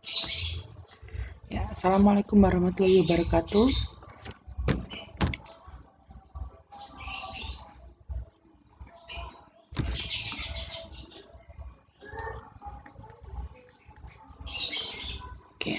Ya, Assalamualaikum warahmatullahi wabarakatuh. Oke.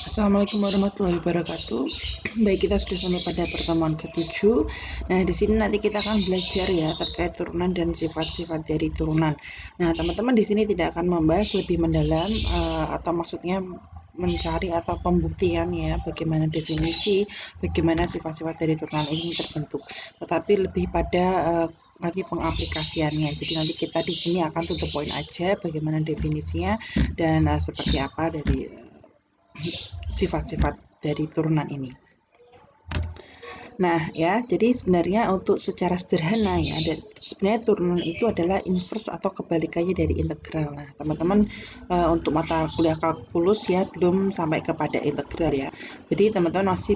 Assalamualaikum warahmatullahi wabarakatuh. Baik, kita sudah sampai pada pertemuan ke-7. Nah, di sini nanti kita akan belajar ya terkait turunan dan sifat-sifat dari turunan. Nah, teman-teman di sini tidak akan membahas lebih mendalam atau maksudnya mencari atau pembuktian ya bagaimana definisi, bagaimana sifat-sifat dari turunan ini terbentuk. Tetapi lebih pada nanti pengaplikasiannya. Jadi nanti kita di sini akan tutup poin aja bagaimana definisinya dan seperti apa dari sifat-sifat dari turunan ini. Nah ya, jadi sebenarnya untuk secara sederhana ya, sebenarnya turunan itu adalah inverse atau kebalikannya dari integral. Nah teman-teman untuk mata kuliah kalkulus ya belum sampai kepada integral ya. Jadi teman-teman masih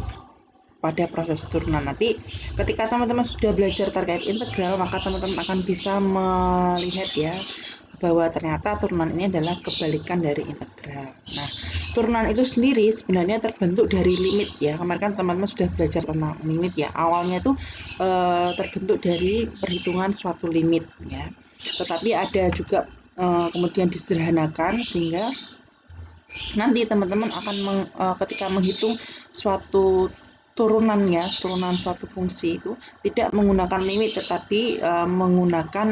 pada proses turunan. Nanti ketika teman-teman sudah belajar terkait integral, maka teman-teman akan bisa melihat ya bahwa ternyata turunan ini adalah kebalikan dari integral. Nah, turunan itu sendiri sebenarnya terbentuk dari limit ya. Kemarin kan teman-teman sudah belajar tentang limit ya. Awalnya itu terbentuk dari perhitungan suatu limit ya. Tetapi ada juga kemudian disederhanakan sehingga nanti teman-teman akan ketika menghitung suatu turunan suatu fungsi itu tidak menggunakan limit tetapi menggunakan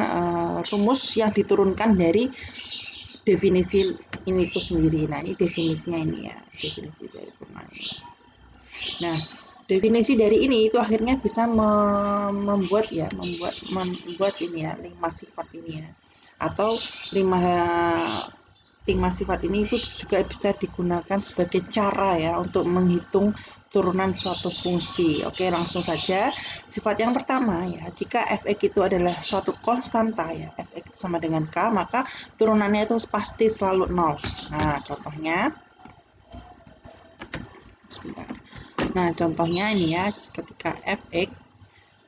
rumus yang diturunkan dari definisi ini itu sendiri. Nah, ini definisinya ini ya, definisi dari turunan ini. Nah, definisi dari ini itu akhirnya bisa membuat ini ya, 5 sifat ini ya. Atau 5 sifat ini itu juga bisa digunakan sebagai cara ya untuk menghitung turunan suatu fungsi. Oke, langsung saja. Sifat yang pertama ya, jika f(x) itu adalah suatu konstanta ya, f(x) sama dengan k, maka turunannya itu pasti selalu 0. Nah, contohnya sebentar. Nah, contohnya ini ya, ketika f(x)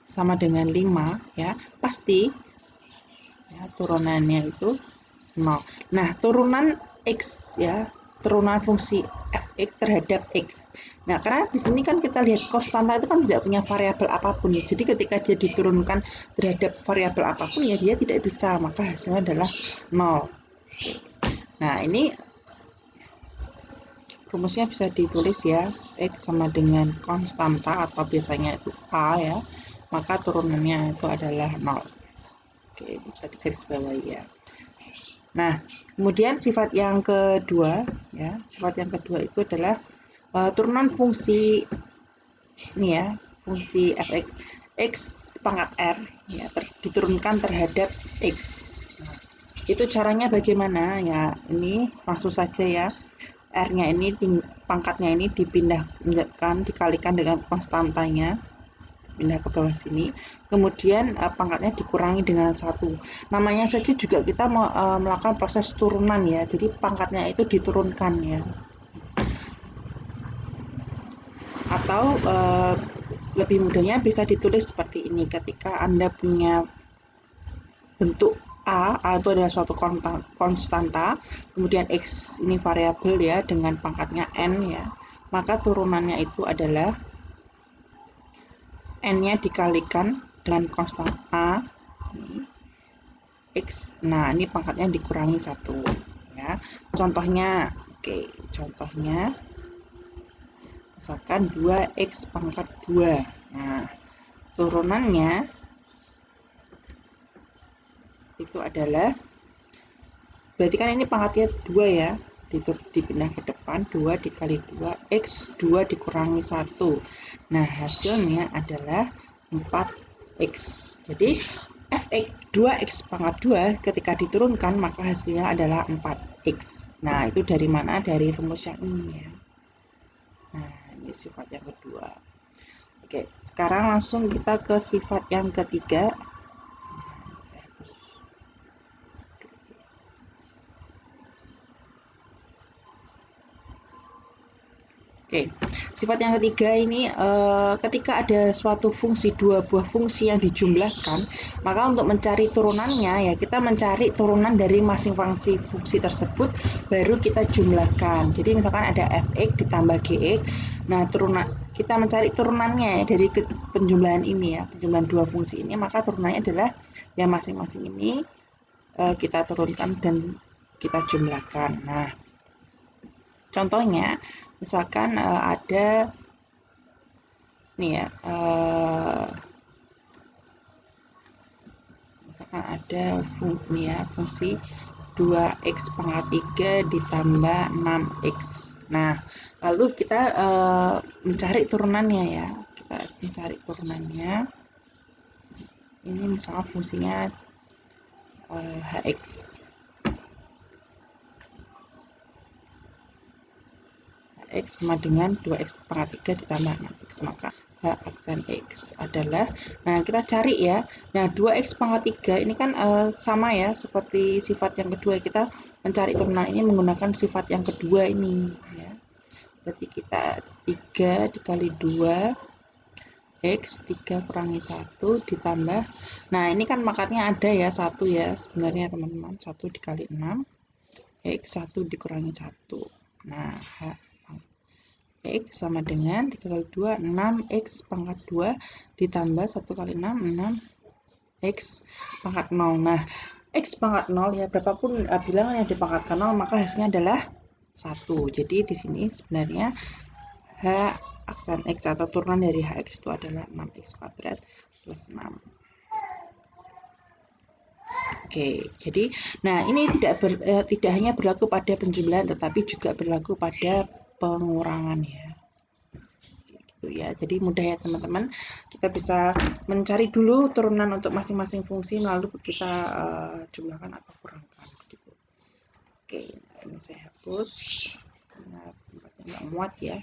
sama dengan 5 ya, pasti ya turunannya itu 0. Nah, turunan x ya, turunan fungsi f(x) terhadap x. Nah, karena di sini kan kita lihat konstanta itu kan tidak punya variabel apapun ya. Jadi ketika dia diturunkan terhadap variabel apapun ya dia tidak bisa, maka hasilnya adalah 0. Nah, ini rumusnya bisa ditulis ya, x sama dengan konstanta atau biasanya itu a ya, maka turunannya itu adalah 0. Oke, itu bisa digarisbawahi ya. Nah, kemudian sifat yang kedua ya, sifat yang kedua itu adalah turunan fungsi ini ya, fungsi f(x) x pangkat r ya diturunkan terhadap x. Nah, itu caranya bagaimana ya? Ini langsung saja ya. R-nya ini pangkatnya ini dipindahkan dikalikan dengan konstantanya, pindah ke bawah sini, kemudian pangkatnya dikurangi dengan 1. Namanya saja juga kita melakukan proses turunan ya, jadi pangkatnya itu diturunkan ya. Atau lebih mudahnya bisa ditulis seperti ini, ketika Anda punya bentuk A itu adalah suatu konstanta, kemudian X ini variabel ya dengan pangkatnya N ya, maka turunannya itu adalah N-nya dikalikan dengan konstan A X. Nah, ini pangkatnya dikurangi 1 ya. Contohnya, oke, contohnya misalkan 2x pangkat 2. Nah, turunannya itu adalah, berarti kan ini pangkatnya 2 ya, dipindah ke depan, 2 dikali 2 x, 2 dikurangi 1. Nah, hasilnya adalah 4x. Jadi f(x) 2x pangkat 2 ketika diturunkan maka hasilnya adalah 4x. Nah, itu dari mana? Dari rumus yang ini ya. Nah, ini sifat yang kedua. Oke, sekarang langsung kita ke sifat yang ketiga. Oke, sifat yang ketiga ini ketika ada suatu fungsi, dua buah fungsi yang dijumlahkan, maka untuk mencari turunannya ya kita mencari turunan dari masing-masing fungsi tersebut baru kita jumlahkan. Jadi misalkan ada fx ditambah gx, nah kita mencari turunannya ya dari penjumlahan ini ya, penjumlahan dua fungsi ini, maka turunannya adalah yang masing-masing ini kita turunkan dan kita jumlahkan. Nah, contohnya misalkan ada nih ya, misalkan ada fungsi 2x pangkat 3 ditambah 6x. Nah, lalu kita mencari turunannya ya. Kita mencari turunannya. Ini misalnya fungsinya hx. X sama dengan 2x pangkat 3 ditambah 6x, maka h aksen x adalah, nah kita cari ya, nah 2x pangkat 3 ini kan sama ya seperti sifat yang kedua, kita mencari turunan ini menggunakan sifat yang kedua ini ya, berarti kita 3 dikali 2 x 3 kurangi 1 ditambah, nah ini kan makatnya ada ya 1 ya sebenarnya teman-teman, 1 dikali 6 x 1 dikurangi 1, nah h x sama dengan 3 kali 2 6x pangkat 2 ditambah 1 kali 6 6x pangkat 0. Nah, x pangkat 0 ya berapapun bilangan yang dipangkatkan 0 maka hasilnya adalah 1. Jadi di sini sebenarnya h aksen x atau turunan dari hx itu adalah 6x kuadrat plus 6. Oke, jadi nah ini tidak hanya berlaku pada penjumlahan tetapi juga berlaku pada pengurangan ya. Gitu ya. Jadi mudah ya teman-teman. Kita bisa mencari dulu turunan untuk masing-masing fungsi lalu kita jumlahkan atau kurangkan gitu. Oke, nah ini saya hapus. Nah, tempatnya nggak muat ya.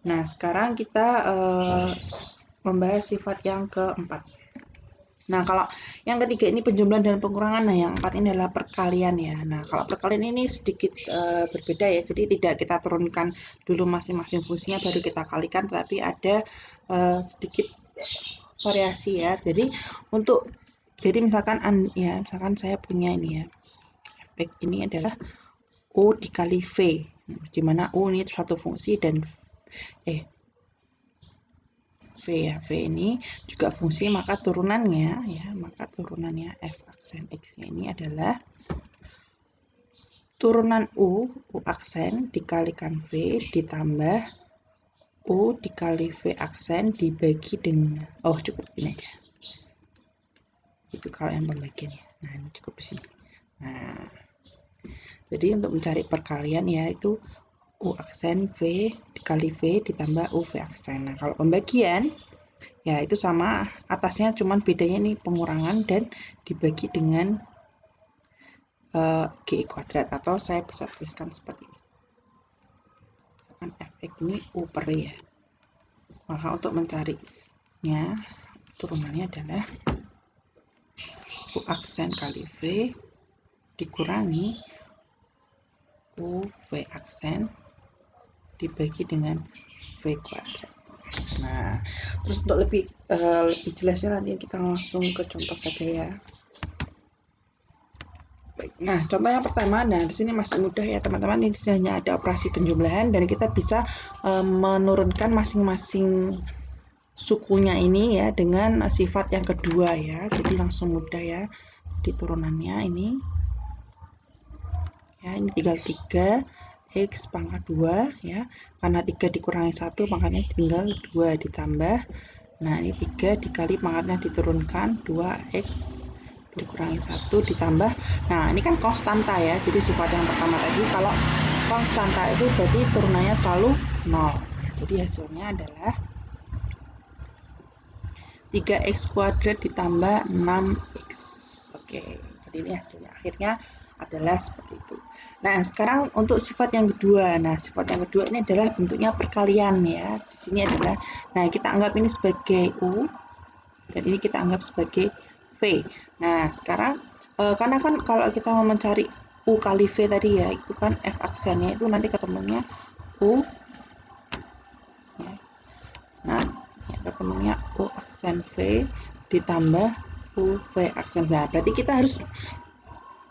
Nah, sekarang kita membahas sifat yang keempat. Nah, kalau yang ketiga ini penjumlahan dan pengurangan, nah yang empat ini adalah perkalian ya. Nah, kalau perkalian ini sedikit berbeda ya, jadi tidak kita turunkan dulu masing-masing fungsinya baru kita kalikan, tapi ada sedikit variasi ya. Jadi misalkan saya punya ini ya, efek ini adalah U dikali V, di mana U ini suatu fungsi dan V ya, V ini juga fungsi, maka turunannya f aksen x-nya ini adalah turunan U aksen dikalikan V ditambah U dikali V aksen dibagi dengan, cukup ini aja. Itu kalau yang pembagiannya. Nah, ini cukup di sini. Nah, jadi untuk mencari perkalian ya itu U aksen V dikali V ditambah U V aksen. Nah, kalau pembagian ya itu sama, atasnya cuman bedanya ini pengurangan dan dibagi dengan GI kuadrat, atau saya bisa tuliskan seperti ini. Misalkan fx ini U per V ya. Maka untuk mencarinya turunannya adalah U aksen kali V dikurangi U V aksen dibagi dengan V kuadrat. Nah, terus untuk lebih jelasnya nanti kita langsung ke contoh saja ya. Baik, nah contoh yang pertama, nah di sini masih mudah ya teman-teman. Ini hanya ada operasi penjumlahan dan kita bisa menurunkan masing-masing sukunya ini ya dengan sifat yang kedua ya. Jadi langsung mudah ya. Jadi turunannya ini ya, ini tinggal 3 x pangkat 2 ya, karena 3 dikurangi 1 pangkatnya tinggal 2 ditambah, nah ini 3 dikali pangkatnya diturunkan 2x dikurangi 1 ditambah, nah ini kan konstanta ya, jadi sifat yang pertama tadi kalau konstanta itu berarti turunannya selalu 0. Nah, jadi hasilnya adalah 3x kuadrat ditambah 6x. Oke, jadi ini hasilnya akhirnya adalah seperti itu. Nah, sekarang untuk sifat yang kedua. Nah, sifat yang kedua ini adalah bentuknya perkalian ya. Di sini adalah, nah kita anggap ini sebagai U dan ini kita anggap sebagai V. Nah, sekarang karena kan kalau kita mau mencari U kali V tadi ya, itu kan F aksennya itu nanti ketemunya U ya. Nah, ya, ketemunya U aksen V ditambah U V aksen. Nah, berarti kita harus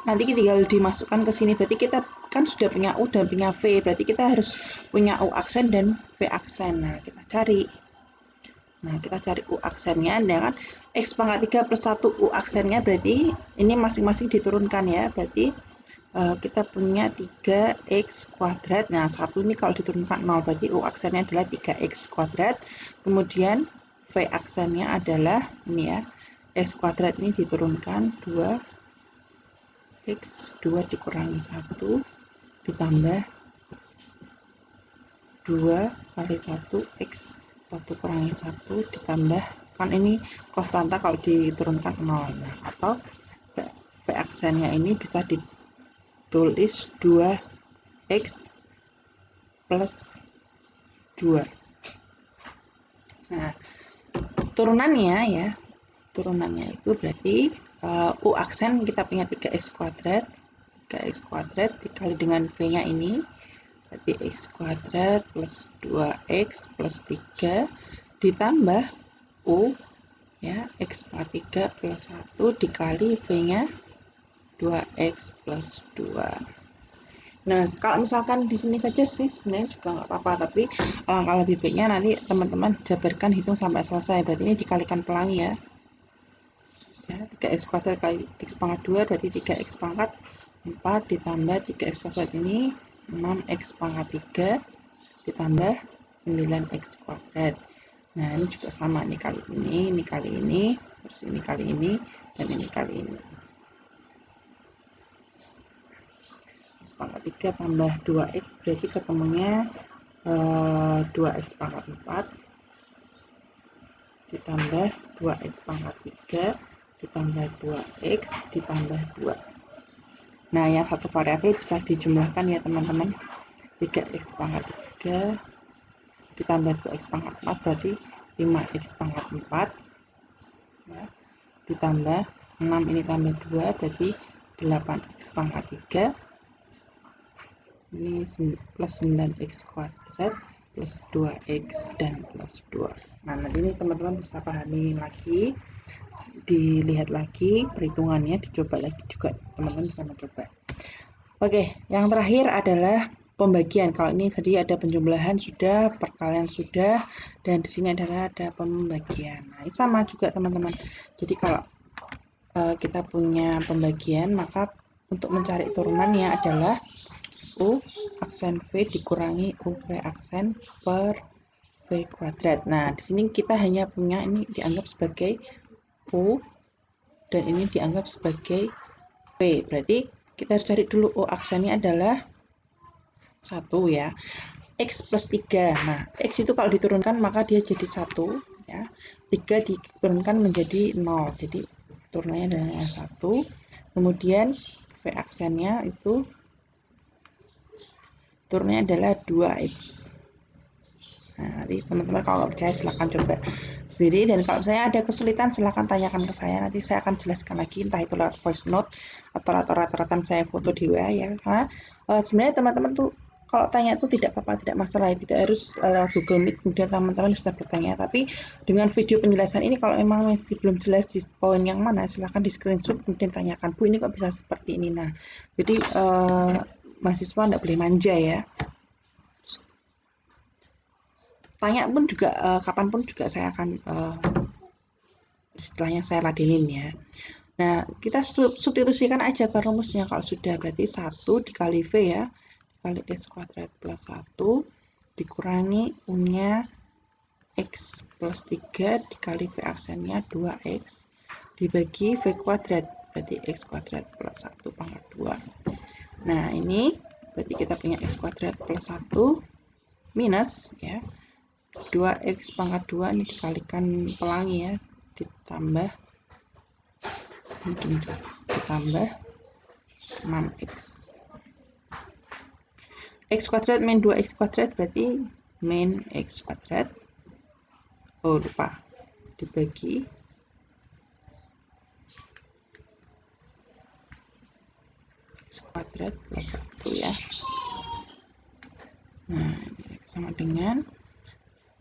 nanti tinggal dimasukkan ke sini. Berarti kita kan sudah punya U dan punya V, berarti kita harus punya U aksen dan V aksen. Nah, kita cari. Nah, kita cari U aksennya, ya kan? X pangkat 3 plus 1 U aksennya berarti ini masing-masing diturunkan ya. Berarti kita punya 3x kuadrat. Nah, satu ini kalau diturunkan 0, berarti U aksennya adalah 3x kuadrat. Kemudian V aksennya adalah ini ya, x kuadrat ini diturunkan 2x 2 dikurangi 1 ditambah 2 kali 1x 1 kurangi 1 ditambah, kan ini konstanta kalau diturunkan 0. Nah, atau V aksennya ini bisa ditulis 2x plus 2. Nah, turunannya itu berarti U aksen kita punya 3x kuadrat dikali dengan V nya ini, berarti x kuadrat plus 2x plus 3 ditambah U ya, x pangkat 3 plus 1 dikali V nya 2x plus 2. Nah, kalau misalkan di sini saja sih sebenarnya juga nggak apa-apa, tapi alangkah lebih baiknya nanti teman-teman jabarkan hitung sampai selesai. Berarti ini dikalikan pelangi ya. 3x kuadrat kali x pangkat 2 berarti 3x pangkat 4 ditambah 3x kuadrat ini 6x pangkat 3 ditambah 9x kuadrat. Nah, ini juga sama, ini kali ini kali ini, terus ini kali ini, dan ini kali ini. X pangkat 3 tambah 2x berarti ketemunya 2x pangkat 4 ditambah 2x pangkat 3 ditambah 2x ditambah 2. Nah, yang satu variabel bisa dijumlahkan ya teman-teman. 3x pangkat 3 ditambah 2x pangkat 4 berarti 5x pangkat 4 ya, ditambah 6 ini tambah 2 berarti 8x pangkat 3 ini plus 9x kuadrat plus 2x dan plus 2. Nah, nanti ini teman-teman bisa pahami lagi, dilihat lagi perhitungannya, dicoba lagi juga, teman-teman bisa mencoba. Oke, yang terakhir adalah pembagian. Kalau ini tadi ada penjumlahan sudah, perkalian sudah, dan di sini adalah ada pembagian. Nah, ini sama juga teman-teman. Jadi kalau kita punya pembagian, maka untuk mencari turunannya adalah U aksen V dikurangi UV aksen per V kuadrat. Nah, di sini kita hanya punya ini dianggap sebagai U dan ini dianggap sebagai V. Berarti kita harus cari dulu U aksennya adalah 1 ya. X plus 3. Nah, X itu kalau diturunkan maka dia jadi 1 ya. 3 diturunkan menjadi 0. Jadi turunannya adalah 1. Kemudian V aksennya itu turunnya adalah 2x. Nah, nanti teman-teman kalau nggak percaya silahkan coba sendiri, dan kalau misalnya ada kesulitan silahkan tanyakan ke saya, nanti saya akan jelaskan lagi, entah itu lewat voice note atau rata-rata saya foto di WA ya. Karena sebenarnya teman-teman tuh kalau tanya itu tidak apa-apa, tidak masalah, tidak harus lewat Google Meet kemudian teman-teman bisa bertanya. Tapi dengan video penjelasan ini kalau memang masih belum jelas di poin yang mana, silahkan di screenshot kemudian tanyakan, Bu ini kok bisa seperti ini. Nah, jadi mahasiswa tidak boleh manja ya. Tanya pun juga kapanpun juga saya akan setelahnya saya ladenin ya. Nah, kita substitusikan aja ke rumusnya. Kalau sudah berarti 1 dikali V ya, dikali x kuadrat plus 1 dikurangi U-nya x plus 3 dikali V aksennya 2x dibagi V kuadrat berarti x kuadrat plus 1 pangkat 2. Nah, ini berarti kita punya x kuadrat plus 1 minus ya 2x pangkat 2 ini dikalikan pelangi ya, ditambah ini gini deh, ditambah 6x. X kuadrat min 2x kuadrat berarti min x kuadrat, oh lupa, dibagi x kuadrat plus 1 ya. Nah, ini sama dengan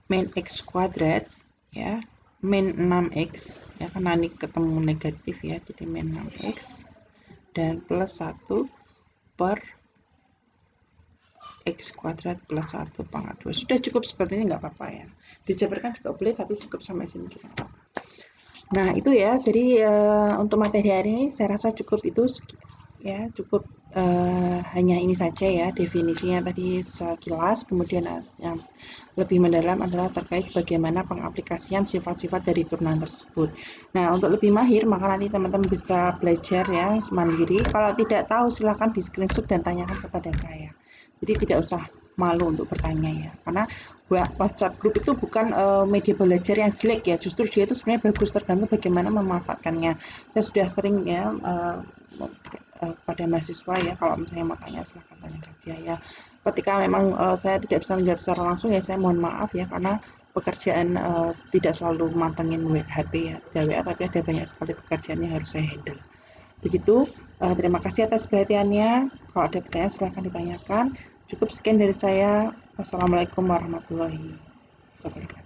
min x kuadrat ya, min 6x ya, karena ini ketemu negatif ya, jadi min 6x dan plus 1 per x kuadrat plus 1 pangkat 2. Sudah cukup seperti ini, nggak apa-apa ya, dijabarkan juga boleh, tapi cukup sampai sini juga nggak apa-apa. Nah itu ya, jadi untuk materi hari ini saya rasa cukup itu ya, cukup hanya ini saja ya, definisinya tadi sekilas. Kemudian yang lebih mendalam adalah terkait bagaimana pengaplikasian sifat-sifat dari turunan tersebut. Nah untuk lebih mahir maka nanti teman-teman bisa belajar ya mandiri. Kalau tidak tahu silahkan di screenshot dan tanyakan kepada saya. Jadi tidak usah malu untuk bertanya ya, karena WhatsApp group itu bukan media belajar yang jelek ya, justru dia itu sebenarnya bagus, tergantung bagaimana memanfaatkannya. Saya sudah sering ya pada mahasiswa ya, kalau misalnya mau tanya silahkan tanya saja ya. Ketika memang saya tidak bisa menjawab secara langsung ya, saya mohon maaf ya, karena pekerjaan tidak selalu mantengin HP ya, tidak WA, tapi ada banyak sekali pekerjaan yang harus saya handle. Begitu, terima kasih atas perhatiannya. Kalau ada pertanyaan silahkan ditanyakan. Cukup sekian dari saya. Wassalamualaikum warahmatullahi wabarakatuh.